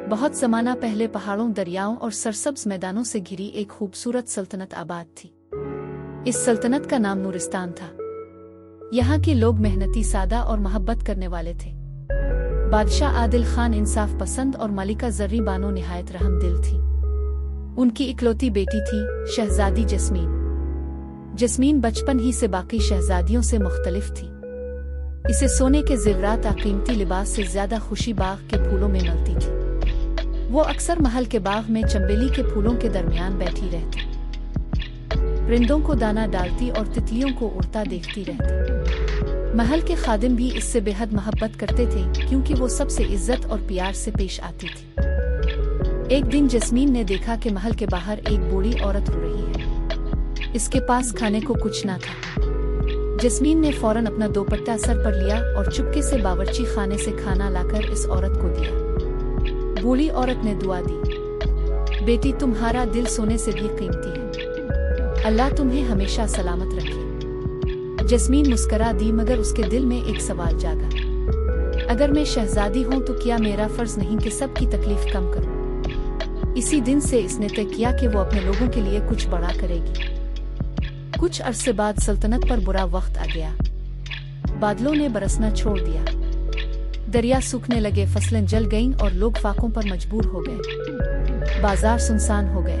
बहुत ज़माना पहले पहाड़ों, दरियाओं और सरसब्ज मैदानों से घिरी एक खूबसूरत सल्तनत आबाद थी। इस सल्तनत का नाम नूरिस्तान था। यहाँ के लोग मेहनती, सादा और मोहब्बत करने वाले थे। बादशाह आदिल खान इंसाफ पसंद और मलिका ज़र्री बानो निहायत रहमदिल थी। उनकी इकलौती बेटी थी शहजादी जस्मीन। जस्मीन बचपन ही से बाकी शहजादियों से मुख्तलिफ थी। इसे सोने के ज़ेवरात और कीमती लिबास से ज्यादा खुशी बाग के फूलों में मिलती थी। वो अक्सर महल के बाग में चंबेली के फूलों के दरमियान बैठी रहती, परिंदों को दाना डालती और तितलियों को उड़ता देखती रहती। महल के खादिम भी इससे बेहद मोहब्बत करते थे, क्योंकि वो सबसे इज्जत और प्यार से पेश आती थी। एक दिन जस्मीन ने देखा कि महल के बाहर एक बूढ़ी औरत रो रही है। इसके पास खाने को कुछ ना था। जस्मीन ने फौरन अपना दोपट्टा सर पर लिया और चुपके से बावर्ची खाने से खाना लाकर इस औरत को दिया। बूढ़ी औरत ने दुआ दी, बेटी तुम्हारा दिल सोने से भी कीमती है, अल्लाह तुम्हें हमेशा सलामत रखे। जस्मीन मुस्करा दी, मगर उसके दिल में एक सवाल जागा, अगर मैं शहजादी हूँ तो क्या मेरा फर्ज नहीं कि सबकी तकलीफ कम करूँ। इसी दिन से इसने तय किया कि वो अपने लोगों के लिए कुछ बड़ा करेगी। कुछ अरसे बाद सल्तनत पर बुरा वक्त आ गया। बादलों ने बरसना छोड़ दिया, दरिया सूखने लगे, फसलें जल गईं और लोग फाकों पर मजबूर हो गए। बाजार सुनसान हो गए,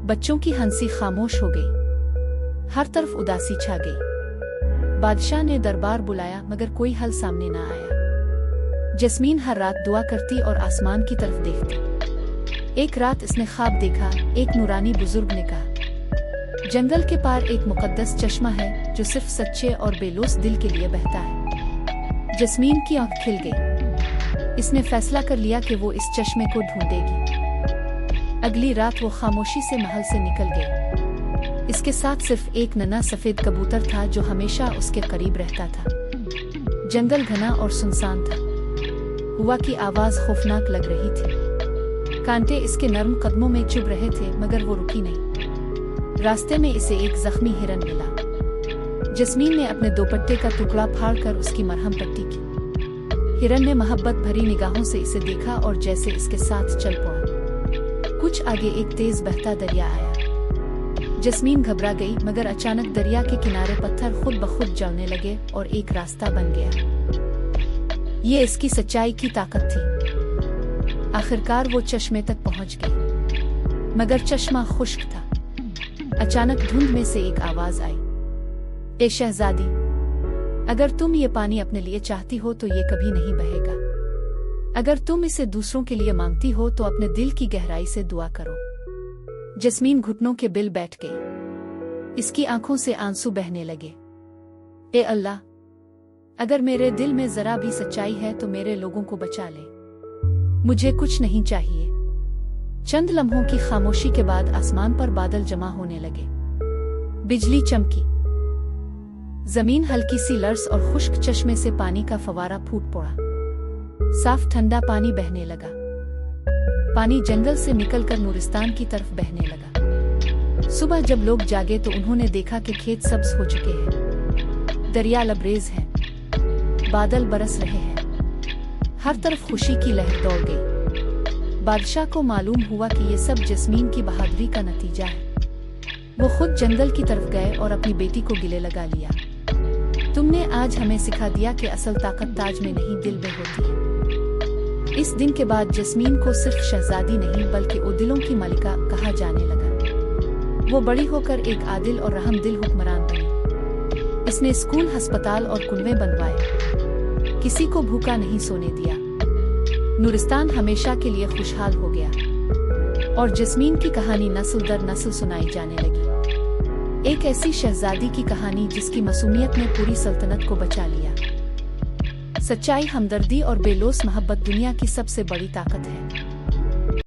बच्चों की हंसी खामोश हो गई, हर तरफ उदासी छा गई। बादशाह ने दरबार बुलाया, मगर कोई हल सामने ना आया। जस्मीन हर रात दुआ करती और आसमान की तरफ देखती। एक रात इसने ख्वाब देखा। एक नूरानी बुजुर्ग ने कहा, जंगल के पार एक मुकद्दस चश्मा है जो सिर्फ सच्चे और बेलौस दिल के लिए बहता है। जस्मीन की आंख खिल गई। इसने फैसला कर लिया कि वो इस चश्मे को ढूंढेगी। अगली रात वो खामोशी से महल से निकल गई। इसके साथ सिर्फ एक नन्हा सफेद कबूतर था जो हमेशा उसके करीब रहता था। जंगल घना और सुनसान था। हुआ की आवाज खौफनाक लग रही थी। कांटे इसके नर्म कदमों में चुभ रहे थे, मगर वो रुकी नहीं। रास्ते में इसे एक जख्मी हिरन मिला। जस्मीन ने अपने दोपट्टे का टुकड़ा फाड़कर उसकी मरहम पट्टी की। हिरन ने मोहब्बत भरी निगाहों से इसे देखा और जैसे इसके साथ चल पड़ा। कुछ आगे एक तेज बहता दरिया आया। जस्मीन घबरा गई, मगर अचानक दरिया के किनारे पत्थर खुद ब खुद जलने लगे और एक रास्ता बन गया। ये इसकी सच्चाई की ताकत थी। आखिरकार वो चश्मे तक पहुंच गई, मगर चश्मा खुश्क था। अचानक धुंध में से एक आवाज आई, ए शहजादी, अगर तुम ये पानी अपने लिए चाहती हो तो ये कभी नहीं बहेगा। अगर तुम इसे दूसरों के लिए मांगती हो तो अपने दिल की गहराई से दुआ करो। जस्मीन घुटनों के बिल बैठ गई। इसकी आंखों से आंसू बहने लगे। ए अल्लाह, अगर मेरे दिल में जरा भी सच्चाई है तो मेरे लोगों को बचा ले। मुझे कुछ नहीं चाहिए। चंद लम्हों की खामोशी के बाद आसमान पर बादल जमा होने लगे। बिजली चमकी। जमीन हल्की सी लर्स और खुश्क चश्मे से पानी का फवारा फूट पड़ा। साफ ठंडा पानी बहने लगा। पानी जंगल से निकलकर नूरिस्तान की तरफ बहने लगा। सुबह जब लोग जागे तो उन्होंने देखा कि खेत सब्ज हो चुके हैं, दरिया लबरेज है, बादल बरस रहे हैं, हर तरफ खुशी की लहर दौड़ गई। बादशाह को मालूम हुआ कि ये सब जस्मीन की बहादुरी का नतीजा है। वो खुद जंगल की तरफ गए और अपनी बेटी को गले लगा लिया। तुमने आज हमें सिखा दिया कि असल ताकत ताज में नहीं, दिल में होती है। इस दिन के बाद जस्मीन को सिर्फ शहजादी नहीं बल्कि वो दिलों की मलिका कहा जाने लगा। वो बड़ी होकर एक आदिल और रहमदिल हुक्मरान बनी। इसने स्कूल, अस्पताल और कुनवे बनवाए, किसी को भूखा नहीं सोने दिया। नूरिस्तान हमेशा के लिए खुशहाल हो गया और जस्मीन की कहानी नस्ल दर नस्ल सुनाई जाने लगी। एक ऐसी शहजादी की कहानी जिसकी मासूमियत ने पूरी सल्तनत को बचा लिया। सच्चाई, हमदर्दी और बेलौस मोहब्बत दुनिया की सबसे बड़ी ताकत है।